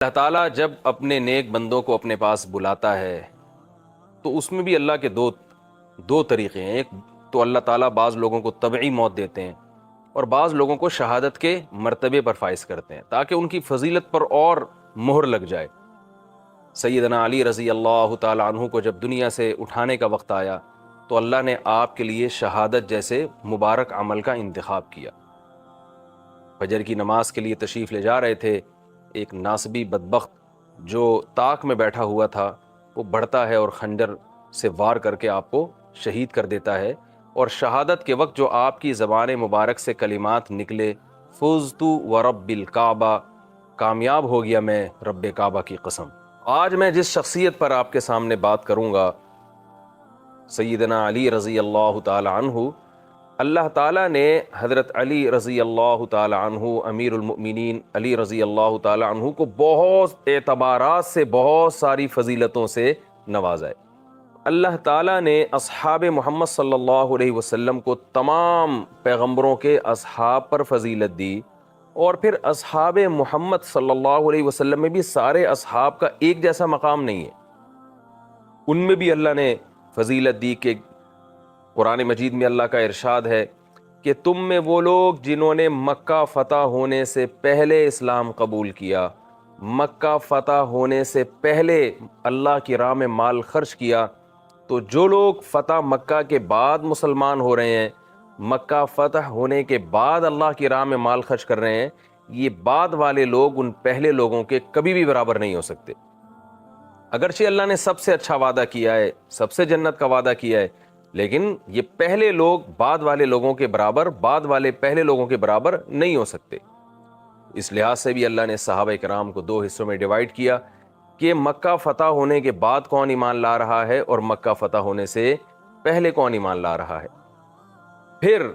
اللہ تعالیٰ جب اپنے نیک بندوں کو اپنے پاس بلاتا ہے تو اس میں بھی اللہ کے دو طریقے ہیں۔ ایک تو اللہ تعالیٰ بعض لوگوں کو طبعی موت دیتے ہیں اور بعض لوگوں کو شہادت کے مرتبے پر فائز کرتے ہیں تاکہ ان کی فضیلت پر اور مہر لگ جائے۔ سیدنا علی رضی اللہ تعالیٰ عنہ کو جب دنیا سے اٹھانے کا وقت آیا تو اللہ نے آپ کے لیے شہادت جیسے مبارک عمل کا انتخاب کیا۔ فجر کی نماز کے لیے تشریف لے جا رہے تھے، ایک ناسبی بدبخت جو طاق میں بیٹھا ہوا تھا وہ بڑھتا ہے اور خنجر سے وار کر کے آپ کو شہید کر دیتا ہے، اور شہادت کے وقت جو آپ کی زبان مبارک سے کلمات نکلے، فزت ورب الکعبہ، کامیاب ہو گیا میں رب کعبہ کی قسم۔ آج میں جس شخصیت پر آپ کے سامنے بات کروں گا، سیدنا علی رضی اللہ تعالی عنہ، اللہ تعالیٰ نے حضرت علی رضی اللہ تعالی عنہ امیر المؤمنین علی رضی اللہ تعالی عنہ کو بہت اعتبارات سے، بہت ساری فضیلتوں سے نوازا ہے۔ اللہ تعالیٰ نے اصحاب محمد صلی اللہ علیہ وسلم کو تمام پیغمبروں کے اصحاب پر فضیلت دی، اور پھر اصحاب محمد صلی اللہ علیہ وسلم میں بھی سارے اصحاب کا ایک جیسا مقام نہیں ہے، ان میں بھی اللہ نے فضیلت دی کہ قرآن مجید میں اللہ کا ارشاد ہے کہ تم میں وہ لوگ جنہوں نے مکہ فتح ہونے سے پہلے اسلام قبول کیا، مکہ فتح ہونے سے پہلے اللہ کی راہ میں مال خرچ کیا، تو جو لوگ فتح مکہ کے بعد مسلمان ہو رہے ہیں، مکہ فتح ہونے کے بعد اللہ کی راہ میں مال خرچ کر رہے ہیں، یہ بعد والے لوگ ان پہلے لوگوں کے کبھی بھی برابر نہیں ہو سکتے۔ اگرچہ اللہ نے سب سے اچھا وعدہ کیا ہے، سب سے جنت کا وعدہ کیا ہے، لیکن یہ پہلے لوگ بعد والے لوگوں کے برابر، بعد والے پہلے لوگوں کے برابر نہیں ہو سکتے۔ اس لحاظ سے بھی اللہ نے صحابہ کرام کو دو حصوں میں ڈیوائیڈ کیا کہ مکہ فتح ہونے کے بعد کون ایمان لا رہا ہے اور مکہ فتح ہونے سے پہلے کون ایمان لا رہا ہے۔ پھر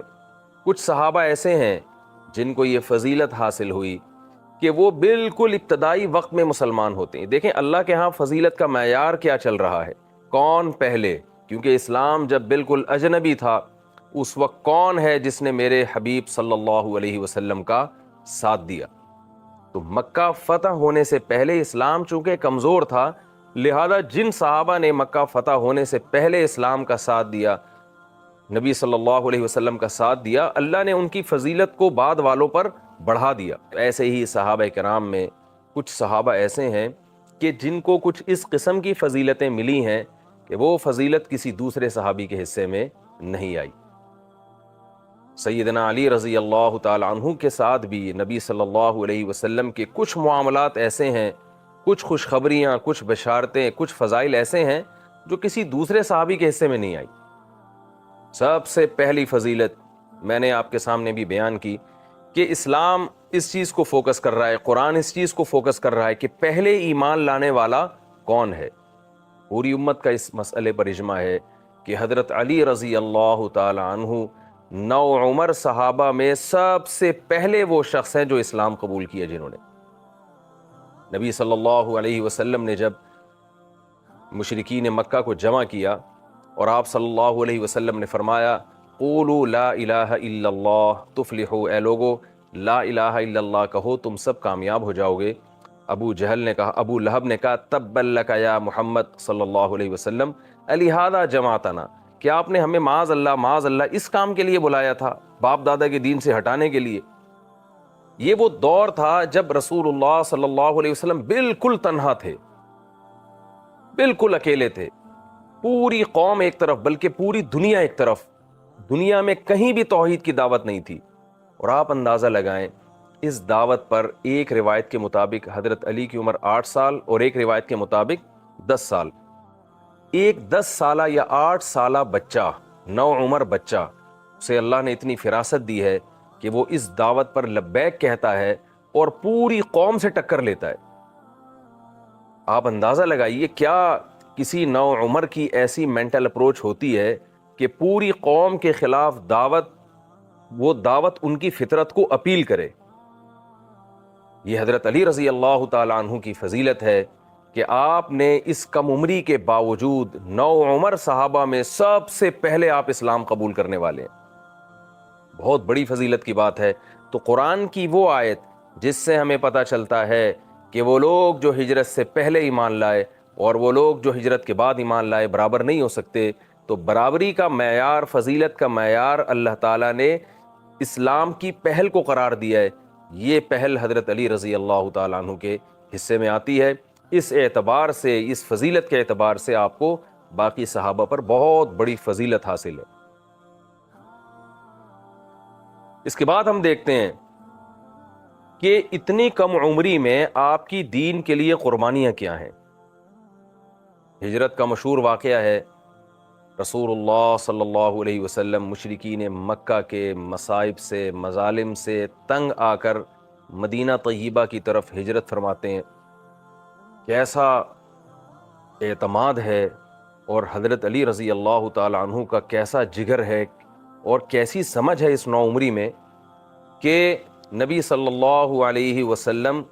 کچھ صحابہ ایسے ہیں جن کو یہ فضیلت حاصل ہوئی کہ وہ بالکل ابتدائی وقت میں مسلمان ہوتے ہیں۔ دیکھیں اللہ کے ہاں فضیلت کا معیار کیا چل رہا ہے، کون پہلے، کیونکہ اسلام جب بالکل اجنبی تھا اس وقت کون ہے جس نے میرے حبیب صلی اللہ علیہ وسلم کا ساتھ دیا۔ تو مکہ فتح ہونے سے پہلے اسلام چونکہ کمزور تھا، لہذا جن صحابہ نے مکہ فتح ہونے سے پہلے اسلام کا ساتھ دیا، نبی صلی اللہ علیہ وسلم کا ساتھ دیا، اللہ نے ان کی فضیلت کو بعد والوں پر بڑھا دیا۔ ایسے ہی صحابہ کرام میں کچھ صحابہ ایسے ہیں کہ جن کو کچھ اس قسم کی فضیلتیں ملی ہیں کہ وہ فضیلت کسی دوسرے صحابی کے حصے میں نہیں آئی۔ سیدنا علی رضی اللہ تعالی عنہ کے ساتھ بھی نبی صلی اللہ علیہ وسلم کے کچھ معاملات ایسے ہیں، کچھ خوشخبریاں، کچھ بشارتیں، کچھ فضائل ایسے ہیں جو کسی دوسرے صحابی کے حصے میں نہیں آئی۔ سب سے پہلی فضیلت میں نے آپ کے سامنے بھی بیان کی کہ اسلام اس چیز کو فوکس کر رہا ہے، قرآن اس چیز کو فوکس کر رہا ہے کہ پہلے ایمان لانے والا کون ہے۔ پوری امت کا اس مسئلے پر اجماع ہے کہ حضرت علی رضی اللہ تعالی عنہ نو عمر صحابہ میں سب سے پہلے وہ شخص ہیں جو اسلام قبول کیا، جنہوں نے نبی صلی اللہ علیہ وسلم نے جب مشرکین مکہ کو جمع کیا اور آپ صلی اللہ علیہ وسلم نے فرمایا قولوا لا الہ الا اللہ تفلحوا، اے لوگو لا الہ الا اللہ کہو تم سب کامیاب ہو جاؤ گے۔ ابو جہل نے کہا، ابو لہب نے کہا تبا لک یا محمد صلی اللہ علیہ وسلم الہذا جمعتنا، کیا آپ نے ہمیں معاذ اللہ اس کام کے لیے بلایا تھا، باپ دادا کے دین سے ہٹانے کے لیے؟ یہ وہ دور تھا جب رسول اللہ صلی اللہ علیہ وسلم بالکل تنہا تھے، بالکل اکیلے تھے، پوری قوم ایک طرف بلکہ پوری دنیا ایک طرف، دنیا میں کہیں بھی توحید کی دعوت نہیں تھی۔ اور آپ اندازہ لگائیں اس دعوت پر ایک روایت کے مطابق حضرت علی کی عمر 8 سال اور ایک روایت کے مطابق 10 سال، ایک 10 سالہ یا 8 سالہ بچہ، نو عمر بچہ سے اللہ نے اتنی فراست دی ہے کہ وہ اس دعوت پر لبیک کہتا ہے اور پوری قوم سے ٹکر لیتا ہے۔ آپ اندازہ لگائیے کیا کسی نو عمر کی ایسی مینٹل اپروچ ہوتی ہے کہ پوری قوم کے خلاف وہ دعوت ان کی فطرت کو اپیل کرے۔ یہ حضرت علی رضی اللہ تعالی عنہ کی فضیلت ہے کہ آپ نے اس کم عمری کے باوجود نو عمر صحابہ میں سب سے پہلے آپ اسلام قبول کرنے والے ہیں۔ بہت بڑی فضیلت کی بات ہے۔ تو قرآن کی وہ آیت جس سے ہمیں پتہ چلتا ہے کہ وہ لوگ جو ہجرت سے پہلے ایمان لائے اور وہ لوگ جو ہجرت کے بعد ایمان لائے برابر نہیں ہو سکتے. تو برابری کا معیار، فضیلت کا معیار اللہ تعالیٰ نے اسلام کی پہل کو قرار دیا ہے. یہ پہل حضرت علی رضی اللہ تعالیٰ عنہ کے حصے میں آتی ہے. اس اعتبار سے، اس فضیلت کے اعتبار سے آپ کو باقی صحابہ پر بہت بڑی فضیلت حاصل ہے. اس کے بعد ہم دیکھتے ہیں کہ اتنی کم عمری میں آپ کی دین کے لیے قربانیاں کیا ہیں. ہجرت کا مشہور واقعہ ہے. رسول اللہ صلی اللہ علیہ وسلم مشرکین مکہ کے مصائب سے، مظالم سے تنگ آ کر مدینہ طیبہ کی طرف ہجرت فرماتے ہیں. کیسا اعتماد ہے اور حضرت علی رضی اللہ تعالی عنہ کا کیسا جگر ہے اور کیسی سمجھ ہے اس نوعمری میں کہ نبی صلی اللہ علیہ وسلم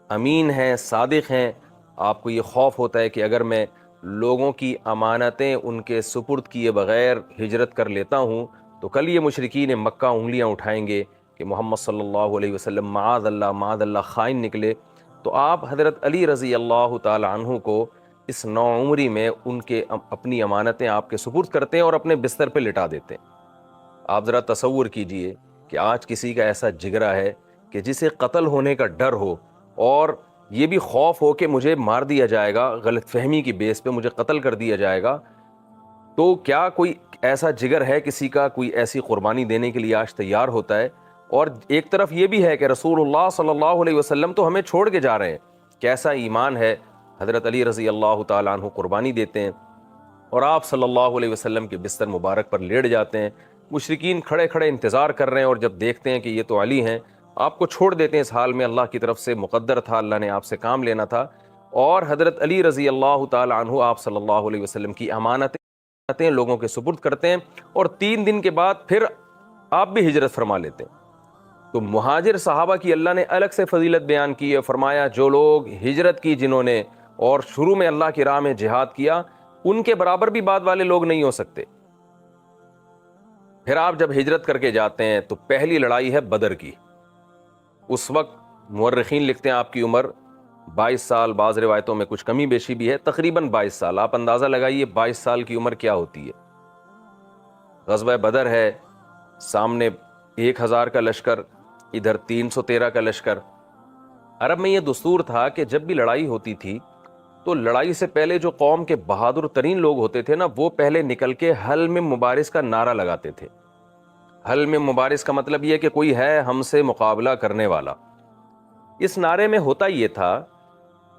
امین ہیں، صادق ہیں. آپ کو یہ خوف ہوتا ہے کہ اگر میں لوگوں کی امانتیں ان کے سپرد کیے بغیر ہجرت کر لیتا ہوں تو کل یہ مشرکین مکہ انگلیاں اٹھائیں گے کہ محمد صلی اللہ علیہ وسلم معاذ اللہ خائن نکلے. تو آپ حضرت علی رضی اللہ تعالی عنہ کو اس نوعمری میں ان کے اپنی امانتیں آپ کے سپرد کرتے ہیں اور اپنے بستر پہ لٹا دیتے ہیں. آپ ذرا تصور کیجئے کہ آج کسی کا ایسا جگرا ہے کہ جسے قتل ہونے کا ڈر ہو اور یہ بھی خوف ہو کہ مجھے مار دیا جائے گا، غلط فہمی کی بیس پہ مجھے قتل کر دیا جائے گا. تو کیا کوئی ایسا جگر ہے کسی کا، کوئی ایسی قربانی دینے کے لیے آج تیار ہوتا ہے؟ اور ایک طرف یہ بھی ہے کہ رسول اللہ صلی اللہ علیہ وسلم تو ہمیں چھوڑ کے جا رہے ہیں. کیسا ایمان ہے. حضرت علی رضی اللہ تعالیٰ عنہ قربانی دیتے ہیں اور آپ صلی اللہ علیہ وسلم کے بستر مبارک پر لیٹ جاتے ہیں. مشرکین کھڑے کھڑے انتظار کر رہے ہیں اور جب دیکھتے ہیں کہ یہ تو علی ہیں، آپ کو چھوڑ دیتے ہیں. اس حال میں اللہ کی طرف سے مقدر تھا، اللہ نے آپ سے کام لینا تھا. اور حضرت علی رضی اللہ تعالیٰ عنہ آپ صلی اللہ علیہ وسلم کی امانتیں لوگوں کے سپرد کرتے ہیں اور 3 دن کے بعد پھر آپ بھی ہجرت فرما لیتے ہیں. تو مہاجر صحابہ کی اللہ نے الگ سے فضیلت بیان کی ہے. فرمایا جو لوگ ہجرت کی جنہوں نے اور شروع میں اللہ کی راہ میں جہاد کیا، ان کے برابر بھی بعد والے لوگ نہیں ہو سکتے. پھر آپ جب ہجرت کر کے جاتے ہیں تو پہلی لڑائی ہے بدر کی. اس وقت مورخین لکھتے ہیں آپ کی عمر 22 سال، بعض روایتوں میں کچھ کمی بیشی بھی ہے، تقریباً 22 سال. آپ اندازہ لگائیے 22 سال کی عمر کیا ہوتی ہے. غزوہ بدر ہے، سامنے 1000 کا لشکر، ادھر 313 کا لشکر. عرب میں یہ دستور تھا کہ جب بھی لڑائی ہوتی تھی تو لڑائی سے پہلے جو قوم کے بہادر ترین لوگ ہوتے تھے نا، وہ پہلے نکل کے حل میں مبارز کا نعرہ لگاتے تھے. حل میں مبارز کا مطلب یہ کہ کوئی ہے ہم سے مقابلہ کرنے والا. اس نعرے میں ہوتا یہ تھا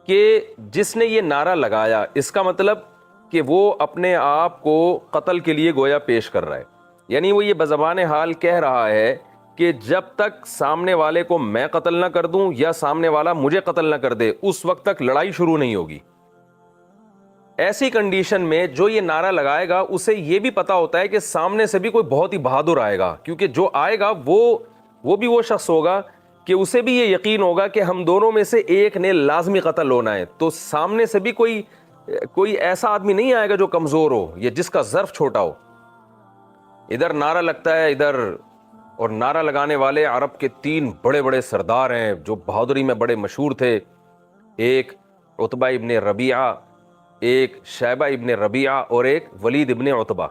کہ جس نے یہ نعرہ لگایا اس کا مطلب کہ وہ اپنے آپ کو قتل کے لیے گویا پیش کر رہا ہے. یعنی وہ یہ بزبان حال کہہ رہا ہے کہ جب تک سامنے والے کو میں قتل نہ کر دوں یا سامنے والا مجھے قتل نہ کر دے، اس وقت تک لڑائی شروع نہیں ہوگی. ایسی کنڈیشن میں جو یہ نعرہ لگائے گا اسے یہ بھی پتا ہوتا ہے کہ سامنے سے بھی کوئی بہت ہی بہادر آئے گا، کیونکہ جو آئے گا وہ بھی وہ شخص ہوگا کہ اسے بھی یہ یقین ہوگا کہ ہم دونوں میں سے ایک نے لازمی قتل ہونا ہے. تو سامنے سے بھی کوئی ایسا آدمی نہیں آئے گا جو کمزور ہو یا جس کا ظرف چھوٹا ہو. ادھر نعرہ لگتا ہے ادھر، اور نعرہ لگانے والے عرب کے 3 بڑے بڑے سردار ہیں جو بہادری میں بڑے مشہور تھے. ایک عتبہ ابن ربیعہ، ایک شیبہ ابن ربیعہ اور ایک ولید ابن عتبہ.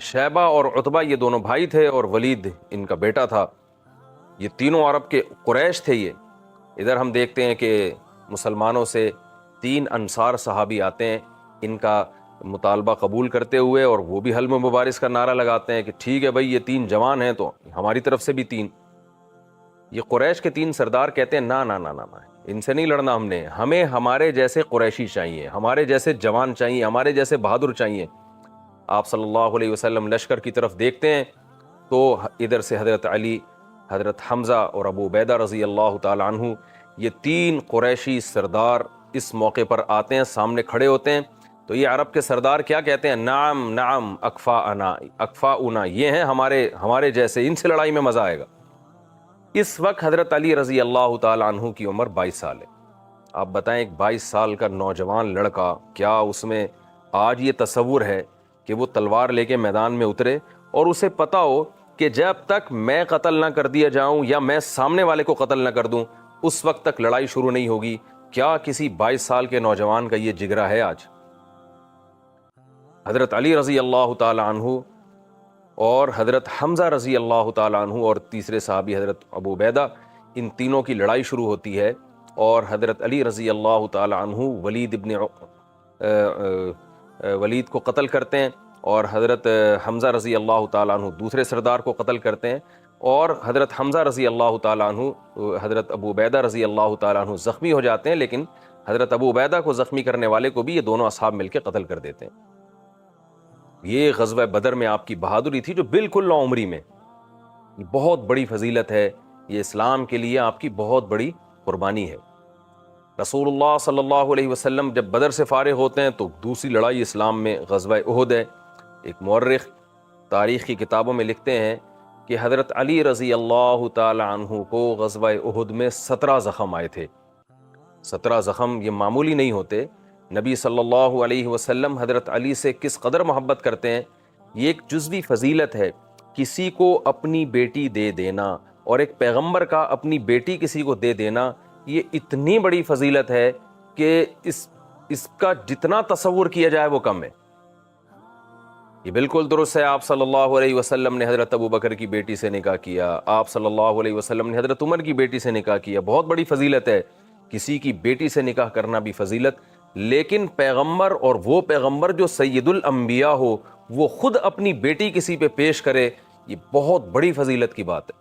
شیبہ اور عتبہ یہ دونوں بھائی تھے اور ولید ان کا بیٹا تھا. یہ تینوں عرب کے قریش تھے. یہ ادھر ہم دیکھتے ہیں کہ مسلمانوں سے 3 انصار صحابی آتے ہیں ان کا مطالبہ قبول کرتے ہوئے، اور وہ بھی حلم مبارز کا نعرہ لگاتے ہیں کہ ٹھیک ہے بھائی، یہ 3 جوان ہیں تو ہماری طرف سے بھی 3. یہ قریش کے 3 سردار کہتے ہیں نا نا نا نا، ان سے نہیں لڑنا ہمیں ہمارے جیسے قریشی چاہیے، ہمارے جیسے جوان چاہیے، ہمارے جیسے بہادر چاہیے. آپ صلی اللہ علیہ وسلم لشکر کی طرف دیکھتے ہیں تو ادھر سے حضرت علی، حضرت حمزہ اور ابو عبیدہ رضی اللہ تعالی عنہ، یہ 3 قریشی سردار اس موقع پر آتے ہیں، سامنے کھڑے ہوتے ہیں. تو یہ عرب کے سردار کیا کہتے ہیں؟ نعم نعم اکفاؤنا، یہ ہیں ہمارے جیسے، ان سے لڑائی میں مزہ آئے گا. اس وقت حضرت علی رضی اللہ تعالی عنہ کی عمر 22 سال ہے. آپ بتائیں ایک 22 سال کا نوجوان لڑکا، کیا اس میں آج یہ تصور ہے کہ وہ تلوار لے کے میدان میں اترے اور اسے پتا ہو کہ جب تک میں قتل نہ کر دیا جاؤں یا میں سامنے والے کو قتل نہ کر دوں اس وقت تک لڑائی شروع نہیں ہوگی. کیا کسی 22 سال کے نوجوان کا یہ جگرا ہے آج؟ حضرت علی رضی اللہ تعالی عنہ اور حضرت حمزہ رضی اللہ تعالی عنہ اور تیسرے صحابی حضرت ابو عبیدہ، ان تینوں کی لڑائی شروع ہوتی ہے، اور حضرت علی رضی اللہ تعالی عنہ ولید کو قتل کرتے ہیں، اور حضرت حمزہ رضی اللہ تعالی عنہ دوسرے سردار کو قتل کرتے ہیں، اور حضرت حمزہ رضی اللہ تعالی عنہ حضرت ابو عبیدہ رضی اللہ تعالی عنہ زخمی ہو جاتے ہیں، لیکن حضرت ابو عبیدہ کو زخمی کرنے والے کو بھی یہ دونوں اصحاب مل کے قتل کر دیتے ہیں. یہ غزوہ بدر میں آپ کی بہادری تھی جو بالکل نوعمری میں. یہ بہت بڑی فضیلت ہے، یہ اسلام کے لیے آپ کی بہت بڑی قربانی ہے. رسول اللہ صلی اللہ علیہ وسلم جب بدر سے فارغ ہوتے ہیں تو دوسری لڑائی اسلام میں غزوہ احد ہے. ایک مورخ تاریخ کی کتابوں میں لکھتے ہیں کہ حضرت علی رضی اللہ تعالی عنہ کو غزوہ احد میں 17 زخم آئے تھے. 17 زخم یہ معمولی نہیں ہوتے. نبی صلی اللہ علیہ وسلم حضرت علی سے کس قدر محبت کرتے ہیں. یہ ایک جزوی فضیلت ہے. کسی کو اپنی بیٹی دے دینا، اور ایک پیغمبر کا اپنی بیٹی کسی کو دے دینا، یہ اتنی بڑی فضیلت ہے کہ اس کا جتنا تصور کیا جائے وہ کم ہے. یہ بالکل درست ہے. آپ صلی اللہ علیہ وسلم نے حضرت ابو بکر کی بیٹی سے نکاح کیا، آپ صلی اللہ علیہ وسلم نے حضرت عمر کی بیٹی سے نکاح کیا. بہت بڑی فضیلت ہے. کسی کی بیٹی سے نکاح کرنا بھی فضیلت، لیکن پیغمبر، اور وہ پیغمبر جو سید الانبیاء ہو، وہ خود اپنی بیٹی کسی پہ پیش کرے، یہ بہت بڑی فضیلت کی بات ہے.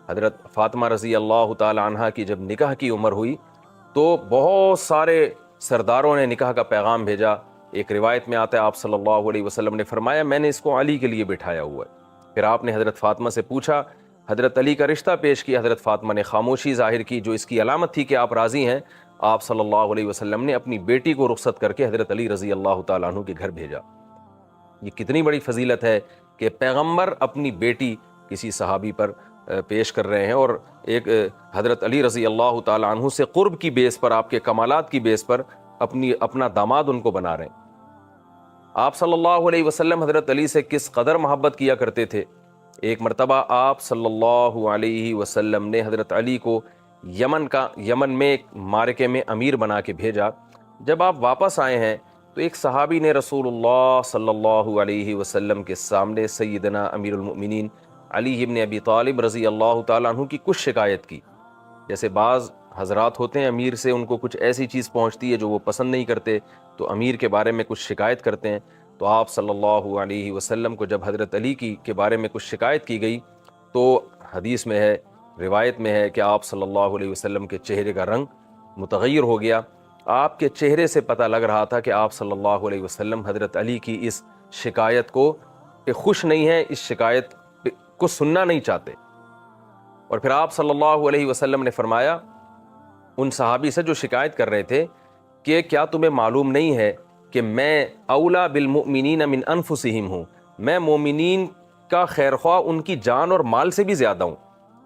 حضرت فاطمہ رضی اللہ تعالی عنہا کی جب نکاح کی عمر ہوئی تو بہت سارے سرداروں نے نکاح کا پیغام بھیجا. ایک روایت میں آتا ہے آپ صلی اللہ علیہ وسلم نے فرمایا میں نے اس کو علی کے لیے بٹھایا ہوا ہے. پھر آپ نے حضرت فاطمہ سے پوچھا، حضرت علی کا رشتہ پیش کیا. حضرت فاطمہ نے خاموشی ظاہر کی، جو اس کی علامت تھی کہ آپ راضی ہیں. آپ صلی اللہ علیہ وسلم نے اپنی بیٹی کو رخصت کر کے حضرت علی رضی اللہ تعالیٰ عنہ کے گھر بھیجا. یہ کتنی بڑی فضیلت ہے کہ پیغمبر اپنی بیٹی کسی صحابی پر پیش کر رہے ہیں، اور ایک حضرت علی رضی اللہ تعالیٰ عنہ سے قرب کی بیس پر، آپ کے کمالات کی بیس پر اپنا داماد ان کو بنا رہے ہیں. آپ صلی اللہ علیہ وسلم حضرت علی سے کس قدر محبت کیا کرتے تھے. ایک مرتبہ آپ صلی اللہ علیہ وسلم نے حضرت علی کو یمن میں ایک معرکے میں امیر بنا کے بھیجا. جب آپ واپس آئے ہیں تو ایک صحابی نے رسول اللہ صلی اللہ علیہ وسلم کے سامنے سیدنا امیر المؤمنین علی ابن ابی طالب رضی اللہ تعالیٰ عنہ کی کچھ شکایت کی. جیسے بعض حضرات ہوتے ہیں، امیر سے ان کو کچھ ایسی چیز پہنچتی ہے جو وہ پسند نہیں کرتے، تو امیر کے بارے میں کچھ شکایت کرتے ہیں. تو آپ صلی اللہ علیہ وسلم کو جب حضرت علی کے بارے میں کچھ شکایت کی گئی تو حدیث میں ہے، روایت میں ہے کہ آپ صلی اللہ علیہ وسلم کے چہرے کا رنگ متغیر ہو گیا. آپ کے چہرے سے پتہ لگ رہا تھا کہ آپ صلی اللہ علیہ وسلم حضرت علی کی اس شکایت کو خوش نہیں ہیں، اس شکایت کو سننا نہیں چاہتے. اور پھر آپ صلی اللہ علیہ وسلم نے فرمایا ان صحابی سے جو شکایت کر رہے تھے کہ کیا تمہیں معلوم نہیں ہے کہ میں اولا بالمؤمنین من انفسہم ہوں، میں مومنین کا خیرخواہ ان کی جان اور مال سے بھی زیادہ ہوں.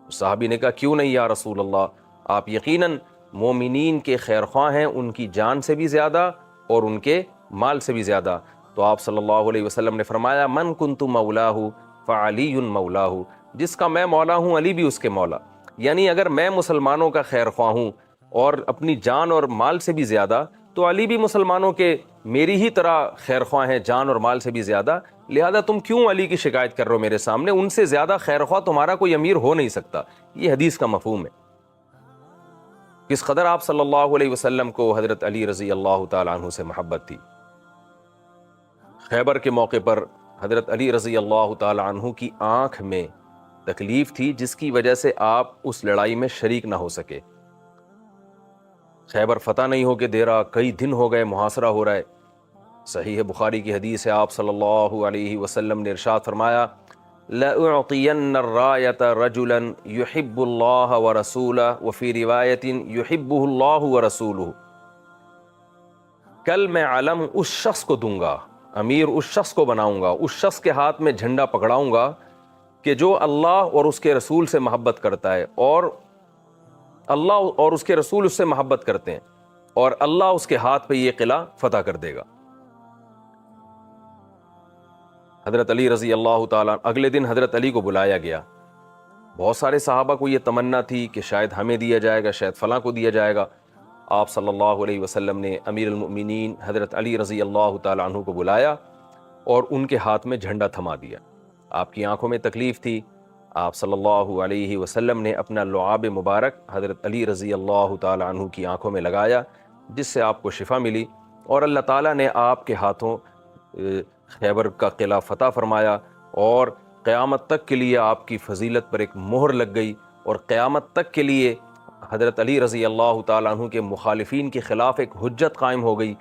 صحابی نے کہا کیوں نہیں یا رسول اللہ، آپ یقیناً مومنین کے خیرخواہ ہیں، ان کی جان سے بھی زیادہ اور ان کے مال سے بھی زیادہ. تو آپ صلی اللہ علیہ وسلم نے فرمایا من کنت مولاہ فعلی مولاہ، جس کا میں مولا ہوں علی بھی اس کے مولا. یعنی اگر میں مسلمانوں کا خیرخواہ ہوں اور اپنی جان اور مال سے بھی زیادہ، تو علی بھی مسلمانوں کے میری ہی طرح خیرخواہ ہیں، جان اور مال سے بھی زیادہ. لہذا تم کیوں علی کی شکایت کر رہے ہو میرے سامنے؟ ان سے زیادہ خیرخواہ تمہارا کوئی امیر ہو نہیں سکتا. یہ حدیث کا مفہوم ہے. کس قدر آپ صلی اللہ علیہ وسلم کو حضرت علی رضی اللہ تعالیٰ عنہ سے محبت تھی. خیبر کے موقع پر حضرت علی رضی اللہ تعالیٰ عنہ کی آنکھ میں تکلیف تھی، جس کی وجہ سے آپ اس لڑائی میں شریک نہ ہو سکے. خیبر فتح نہیں ہو کے دے رہا، کئی دن ہو گئے، محاصرہ ہو رہا ہے. صحیح بخاری کی حدیث ہے، آپ صلی اللہ علیہ وسلم نے ارشاد فرمایا لَأُعْطِيَنَّ الرَّایَةَ رَجُلًا يُحِبُّ اللَّهَ وَرَسُولَهُ وَفِي رِوَایَةٍ يُحِبُّهُ اللَّهُ وَرَسُولُهُ. کل میں علم اس شخص کو دوں گا، امیر اس شخص کو بناؤں گا، اس شخص کے ہاتھ میں جھنڈا پکڑاؤں گا کہ جو اللہ اور اس کے رسول سے محبت کرتا ہے، اور اللہ اور اس کے رسول اس سے محبت کرتے ہیں، اور اللہ اس کے ہاتھ پہ یہ قلعہ فتح کر دے گا. حضرت علی رضی اللہ تعالیٰ، اگلے دن حضرت علی کو بلایا گیا بہت سارے صحابہ کو یہ تمنا تھی کہ شاید ہمیں دیا جائے گا، شاید فلاں کو دیا جائے گا۔ آپ صلی اللہ علیہ وسلم نے امیر المؤمنین حضرت علی رضی اللہ تعالیٰ عنہ کو بلایا اور ان کے ہاتھ میں جھنڈا تھما دیا۔ آپ کی آنکھوں میں تکلیف تھی، آپ صلی اللہ علیہ وسلم نے اپنا لعاب مبارک حضرت علی رضی اللہ تعالیٰ عنہ کی آنکھوں میں لگایا، جس سے آپ کو شفا ملی، اور اللہ تعالیٰ نے آپ کے ہاتھوں خیبر کا قلعہ فتح فرمایا، اور قیامت تک کے لیے آپ کی فضیلت پر ایک مہر لگ گئی، اور قیامت تک کے لیے حضرت علی رضی اللہ تعالیٰ عنہ کے مخالفین کے خلاف ایک حجت قائم ہو گئی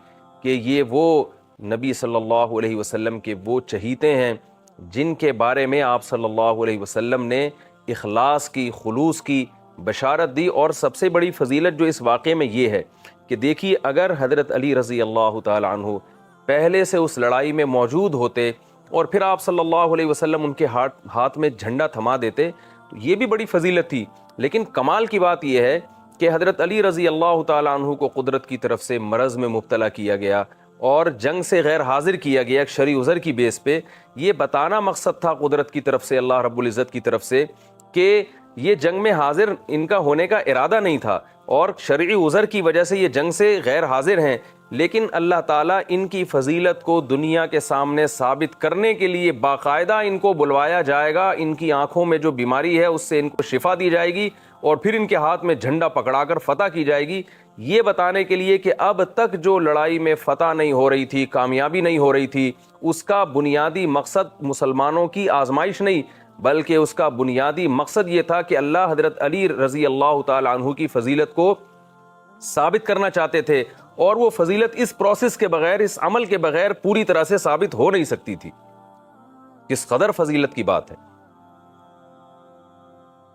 کہ یہ وہ نبی صلی اللہ علیہ وسلم کے وہ چہیتے ہیں جن کے بارے میں آپ صلی اللہ علیہ وسلم نے اخلاص کی، خلوص کی بشارت دی۔ اور سب سے بڑی فضیلت جو اس واقعے میں یہ ہے کہ دیکھیے، اگر حضرت علی رضی اللہ تعالیٰ عنہ پہلے سے اس لڑائی میں موجود ہوتے اور پھر آپ صلی اللہ علیہ وسلم ان کے ہاتھ میں جھنڈا تھما دیتے تو یہ بھی بڑی فضیلت تھی۔ لیکن کمال کی بات یہ ہے کہ حضرت علی رضی اللہ تعالیٰ عنہ کو قدرت کی طرف سے مرض میں مبتلا کیا گیا اور جنگ سے غیر حاضر کیا گیا ایک شرعی عذر کی بیس پہ۔ یہ بتانا مقصد تھا قدرت کی طرف سے، اللہ رب العزت کی طرف سے، کہ یہ جنگ میں حاضر ان کا ہونے کا ارادہ نہیں تھا اور شرعی عذر کی وجہ سے یہ جنگ سے غیر حاضر ہیں، لیکن اللہ تعالیٰ ان کی فضیلت کو دنیا کے سامنے ثابت کرنے کے لیے باقاعدہ ان کو بلوایا جائے گا، ان کی آنکھوں میں جو بیماری ہے اس سے ان کو شفا دی جائے گی، اور پھر ان کے ہاتھ میں جھنڈا پکڑا کر فتح کی جائے گی، یہ بتانے کے لیے کہ اب تک جو لڑائی میں فتح نہیں ہو رہی تھی، کامیابی نہیں ہو رہی تھی، اس کا بنیادی مقصد مسلمانوں کی آزمائش نہیں، بلکہ اس کا بنیادی مقصد یہ تھا کہ اللہ حضرت علی رضی اللہ تعالی عنہ کی فضیلت کو ثابت کرنا چاہتے تھے، اور وہ فضیلت اس پروسیس کے بغیر، اس عمل کے بغیر پوری طرح سے ثابت ہو نہیں سکتی تھی۔ کس قدر فضیلت کی بات ہے۔